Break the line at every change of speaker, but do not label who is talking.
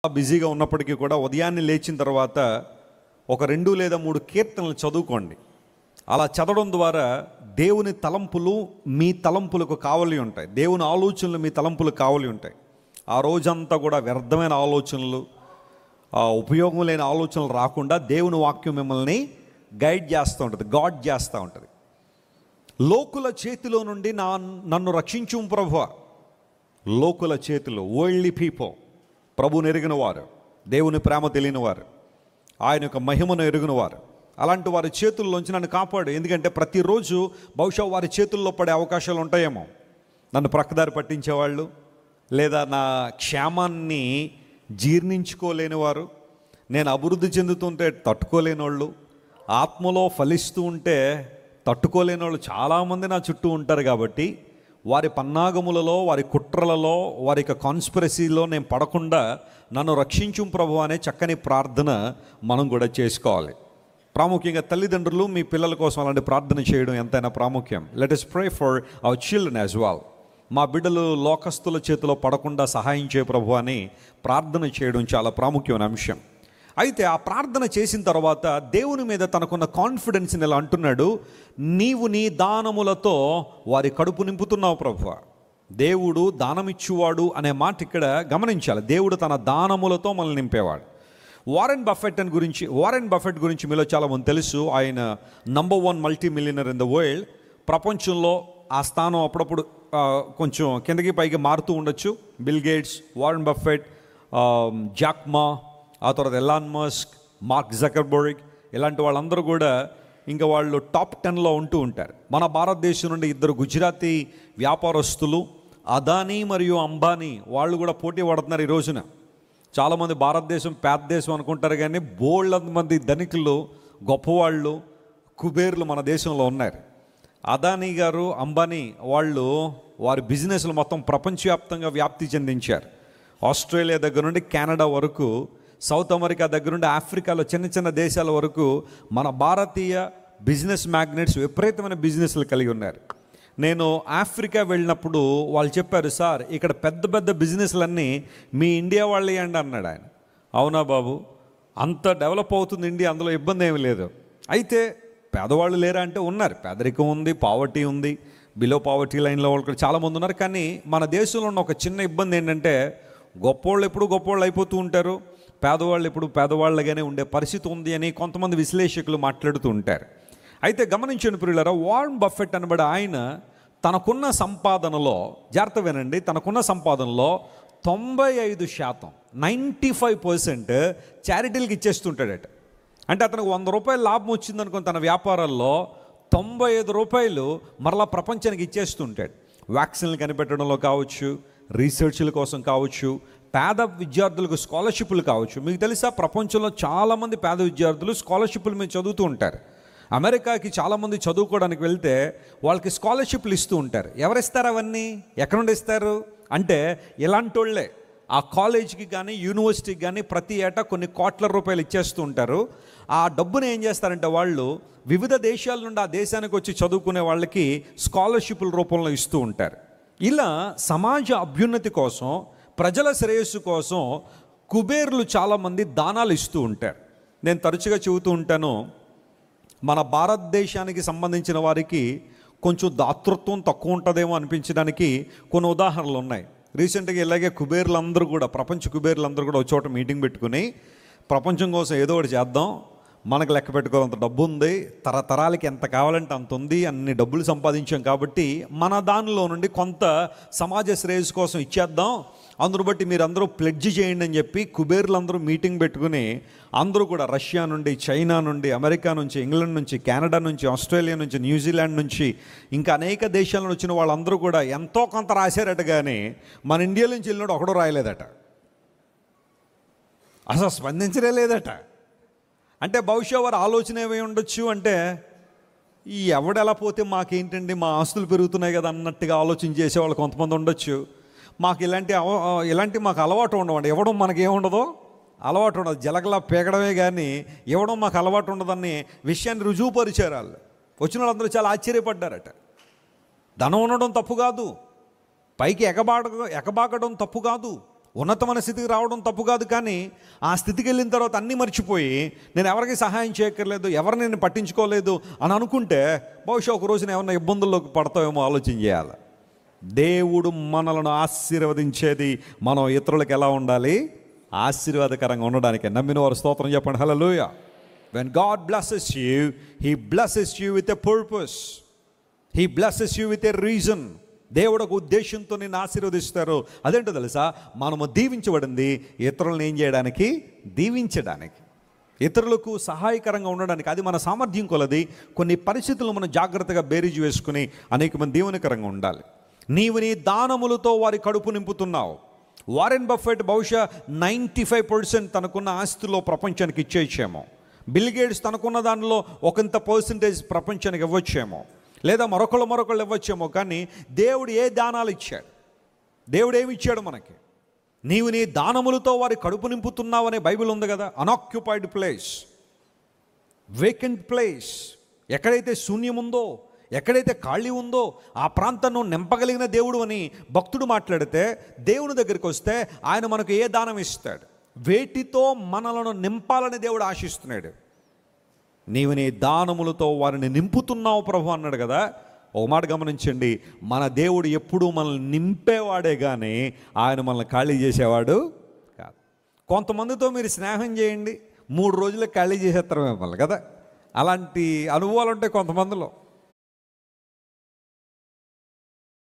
బిజీగా ఉన్నప్పటికీ కూడా ఉదయాన్నే లేచిన తర్వాత ఒక 2 లేదా 3 కీర్తనలు చదువుకోండి. అలా చదవడం ద్వారా దేవుని తలంపులు మీ తలంపులకు కావలి ఉంటాయి. దేవుని ఆలోచనలు మీ తలంపులకు కావలి ఉంటాయి. ఆ రోజంతా కూడా వ్యర్థమైన ఆలోచనలు, ఉపయోగం లేని ఆలోచనలు రాకుండా దేవుని వాక్యం మిమ్మల్ని గైడ్ చేస్తూ ఉంటుంది, గాడ్ చేస్తూ ఉంటుంది. లోకుల చేతిలో నుండి నన్ను రక్షించు ప్రభువా. లోకుల చేతిలో, వరల్డ్లీ పీపుల్, ప్రభువుని ఎరిగిన వారు, దేవుని ప్రేమ తెలియని వారు, ఆయన యొక్క మహిమను ఎరిగిన వారు, అలాంటి వారి చేతుల్లోంచి నన్ను కాపాడు. ఎందుకంటే ప్రతిరోజు బహుశా వారి చేతుల్లో పడే అవకాశాలు ఉంటాయేమో. నన్ను ప్రక్కదారి పట్టించేవాళ్ళు, లేదా నా క్షేమాన్ని జీర్ణించుకోలేని వారు, నేను అభివృద్ధి చెందుతుంటే తట్టుకోలేని వాళ్ళు, ఆత్మలో ఫలిస్తూ ఉంటే తట్టుకోలేని వాళ్ళు చాలామంది నా చుట్టూ ఉంటారు. కాబట్టి వారి పన్నాగములలో, వారి కుట్రలలో, వారి యొక్క కాన్స్పిరసీలో నేను పడకుండా నన్ను రక్షించు ప్రభువా అనే చక్కని ప్రార్థన మనం కూడా చేసుకోవాలి. ప్రాముఖ్యంగా తల్లిదండ్రులు మీ పిల్లల కోసం అలాంటి ప్రార్థన చేయడం ఎంతైనా ప్రాముఖ్యం. Let us pray for our children as well. మా బిడ్డలు లోకస్తుల చేతిలో పడకుండా సహాయం చేయ ప్రభువా అని ప్రార్థన చేయడం చాలా ప్రాముఖ్యమైన అంశం. అయితే ఆ ప్రార్థన చేసిన తర్వాత దేవుని మీద తనకున్న కాన్ఫిడెన్స్ని ఇలా అంటున్నాడు, నీవు నీ దానములతో వారి కడుపు నింపుతున్నావు ప్రభువా. దేవుడు దానమిచ్చువాడు అనే మాట ఇక్కడ గమనించాలి. దేవుడు తన దానములతో మనల్ని నింపేవాడు. వారెన్ బఫెట్ గురించి మీలో చాలామంది తెలుసు. ఆయన number 1 multi millionaire in the world. ప్రపంచంలో ఆ స్థానం అప్పుడప్పుడు కొంచెం కిందకి పైకి మారుతూ ఉండొచ్చు. Bill gates, Warren Buffett, Jack మా, ఆ తర్వాత ఎలాన్ మస్క్, మార్క్ జకర్బర్గ్, ఇలాంటి వాళ్ళందరూ కూడా ఇంకా వాళ్ళు టాప్ 10లో ఉంటూ ఉంటారు. మన భారతదేశం నుండి 2 గుజరాతీ వ్యాపారస్తులు అదానీ మరియు అంబానీ వాళ్ళు కూడా పోటీ పడుతున్నారు ఈ రోజున. చాలామంది భారతదేశం పేద దేశం అనుకుంటారు, కానీ బోల్డ్ మంది ధనికులు, గొప్పవాళ్ళు, కుబేర్లు మన దేశంలో ఉన్నారు. అదానీ గారు, అంబానీ వాళ్ళు వారి బిజినెస్లు మొత్తం ప్రపంచవ్యాప్తంగా వ్యాప్తి చెందించారు. ఆస్ట్రేలియా దగ్గర నుండి కెనడా వరకు, సౌత్ అమెరికా దగ్గర నుండి ఆఫ్రికాలో చిన్న చిన్న దేశాల వరకు మన భారతీయ బిజినెస్ మ్యాగ్నెట్స్ విపరీతమైన బిజినెస్లు కలిగి ఉన్నారు. నేను ఆఫ్రికా వెళ్ళినప్పుడు వాళ్ళు చెప్పారు, సార్ ఇక్కడ పెద్ద పెద్ద బిజినెస్లన్నీ మీ ఇండియా వాళ్ళే అండి అన్నాడు ఆయన. అవునా బాబు, అంత డెవలప్ అవుతుంది ఇండియా, అందులో ఇబ్బంది ఏమీ లేదు. అయితే పేదవాళ్ళు లేరా అంటే ఉన్నారు. పేదరికం ఉంది, పావర్టీ ఉంది, బిలో పావర్టీ లైన్లో వాళ్ళు కూడా చాలామంది ఉన్నారు. కానీ మన దేశంలో ఉన్న ఒక చిన్న ఇబ్బంది ఏంటంటే గొప్పోళ్ళు ఎప్పుడు గొప్పోళ్ళు అయిపోతూ ఉంటారు, పేదవాళ్ళు ఎప్పుడు పేదవాళ్ళగానే ఉండే పరిస్థితి ఉంది అని కొంతమంది విశ్లేషకులు మాట్లాడుతూ ఉంటారు. అయితే గమనించండి ప్రియులారా, వారెన్ బఫెట్ అనబడే ఆయన తనకున్న సంపాదనలో, జాగ్రత్త వినండి, తనకున్న సంపాదనలో 95%, 95% చారిటీలకు ఇచ్చేస్తుంటాడట. అంటే అతనికి 100 రూపాయలు లాభం వచ్చిందనుకుని తన వ్యాపారాల్లో 95 రూపాయలు మరలా ప్రపంచానికి ఇచ్చేస్తుంటాడు. వ్యాక్సిన్లు కనిపెట్టడంలో కావచ్చు, రీసెర్చ్ల కోసం కావచ్చు, పేద విద్యార్థులకు స్కాలర్షిప్లు కావచ్చు. మీకు తెలుసా, ప్రపంచంలో చాలామంది పేద విద్యార్థులు స్కాలర్షిప్ల మీద చదువుతూ ఉంటారు. అమెరికాకి చాలామంది చదువుకోవడానికి వెళ్తే వాళ్ళకి స్కాలర్షిప్లు ఇస్తూ ఉంటారు. ఎవరిస్తారు అవన్నీ? ఎక్కడ నుండి ఇస్తారు అంటే ఇలాంటి వాళ్ళే ఆ కాలేజీకి కానీ యూనివర్సిటీకి కానీ ప్రతి ఏటా కొన్ని కోట్ల రూపాయలు ఇచ్చేస్తూ ఉంటారు. ఆ డబ్బును ఏం చేస్తారంటే వాళ్ళు వివిధ దేశాల నుండి ఆ దేశానికి వచ్చి చదువుకునే వాళ్ళకి స్కాలర్షిప్ల రూపంలో ఇస్తూ ఉంటారు. ఇలా సమాజ అభ్యున్నతి కోసం, ప్రజల శ్రేయస్సు కోసం కుబేర్లు చాలామంది దానాలు ఇస్తూ ఉంటారు. నేను తరచుగా చెబుతూ ఉంటాను, మన భారతదేశానికి సంబంధించిన వారికి కొంచెం దాతృత్వం తక్కువ ఉంటుందేమో అనిపించడానికి కొన్ని ఉదాహరణలు ఉన్నాయి. రీసెంట్గా ఇలాగే కుబేర్లందరూ కూడా, ప్రపంచ కుబేర్లందరూ కూడా ఒక చోట మీటింగ్ పెట్టుకుని ప్రపంచం కోసం ఏదో ఒకటి చేద్దాం, మనకు లెక్క పెట్టుకోవాలంత డబ్బు ఉంది, తరతరాలకి ఎంత కావాలంటే అంత ఉంది, అన్ని డబ్బులు సంపాదించాం కాబట్టి మన దానిలో నుండి కొంత సమాజ శ్రేయస్సు కోసం ఇచ్చేద్దాం, అందును బట్టి మీరు అందరూ ప్లెడ్జ్ చేయండి అని చెప్పి కుబేర్లందరూ మీటింగ్ పెట్టుకుని అందరూ కూడా రష్యా నుండి, చైనా నుండి, అమెరికా నుంచి, ఇంగ్లాండ్ నుంచి, కెనడా నుంచి, ఆస్ట్రేలియా నుంచి, న్యూజిలాండ్ నుంచి, ఇంకా అనేక దేశాల నుంచి వచ్చిన వాళ్ళందరూ కూడా ఎంతో కొంత రాశారట. కానీ మన ఇండియా నుంచి వెళ్ళినోడు ఒకడో రాయలేదట, అసలు స్పందించలే లేదట. అంటే బహుశా వారి ఆలోచన ఏమై ఉండొచ్చు అంటే, ఈ ఎవడెలా పోతే మాకేంటండి, మా ఆస్తులు పెరుగుతున్నాయి కదా అన్నట్టుగా ఆలోచన చేసేవాళ్ళు కొంతమంది ఉండొచ్చు. మాకు ఇలాంటి మాకు అలవాటు ఉండవండి, ఇవ్వడం మనకేముండదో అలవాటు ఉండదు, జలగలా పేగడమే కానీ ఇవ్వడం మాకు అలవాటు ఉండదన్ని విషయాన్ని రుజువుపరిచారు వాళ్ళు. వచ్చిన వాళ్ళందరూ చాలా ఆశ్చర్యపడ్డారట. ధనం ఉండడం తప్పు కాదు, పైకి ఎగబాకడం తప్పు కాదు, ఉన్నతమైన స్థితికి రావడం తప్పు కాదు, కానీ ఆ స్థితికి వెళ్ళిన తర్వాత అన్నీ మర్చిపోయి నేను ఎవరికి సహాయం చేయక్కర్లేదు, ఎవరిని నేను పట్టించుకోలేదు అని అనుకుంటే బహుశా ఒక రోజున ఏమన్నా ఇబ్బందుల్లోకి పడతామేమో ఆలోచన చేయాలి. దేవుడు మనలను ఆశీర్వదించేది మనం ఇతరులకు ఎలా ఉండాలి? ఆశీర్వాదకరంగా ఉండడానికి. నమ్మిన వారు స్తోత్రం చెప్పండి. Hallelujah. When God blesses you, he blesses you with a purpose, he blesses you with a reason. దేవుడు ఒక ఉద్దేశంతో నిన్ను ఆశీర్వదిస్తారు. అదేంటో తెలుసా? మనము దీవించబడింది ఇతరులను ఏం చేయడానికి? దీవించడానికి, ఇతరులకు సహాయకరంగా ఉండడానికి. అది మన సామర్థ్యం కొలది. కొన్ని పరిస్థితులు మనం జాగ్రత్తగా బేరీజు వేసుకుని అనేక మంది దీవెనకరంగా ఉండాలి. నీవు నీ దానములతో వారి కడుపు నింపుతున్నావు. వారెన్ బఫెట్ బహుశా 95% తనకున్న ఆస్తిలో ప్రపంచానికి ఇచ్చేయచ్చేమో. బిల్ గేట్స్ తనకున్న దానిలో ఒకంత పర్సంటేజ్ ప్రపంచానికి ఇవ్వచ్చేమో, లేదా మరొకళ్ళు ఇవ్వచ్చేమో. కానీ దేవుడు ఏ దానాలు ఇచ్చాడు? దేవుడు ఏమి ఇచ్చాడు మనకి? నీవు నీ దానములతో వారి కడుపు నింపుతున్నావు అనే బైబిల్ ఉంది కదా. అన్ఆక్యుపైడ్ ప్లేస్, వేకెంట్ ప్లేస్, ఎక్కడైతే శూన్యం ఉందో, ఎక్కడైతే ఖాళీ ఉందో ఆ ప్రాంతాన్ని నింపగలిగిన దేవుడు అని భక్తుడు మాట్లాడితే, దేవుని దగ్గరికి వస్తే ఆయన మనకు ఏ దానం ఇస్తాడు? వేటితో మనలను నింపాలని దేవుడు ఆశిస్తున్నాడు. నీవు నీ దానములతో వారిని నింపుతున్నావు ప్రభు అన్నాడు కదా. ఓ మాట గమనించండి, మన దేవుడు ఎప్పుడూ మనల్ని నింపేవాడే కానీ ఆయన మనల్ని ఖాళీ చేసేవాడు కాదు. కొంతమందితో మీరు స్నేహం చేయండి, 3 రోజులకు ఖాళీ చేసేస్తారు మిమ్మల్ని కదా. అలాంటి అనుభవాలు ఉంటాయి కొంతమందిలో.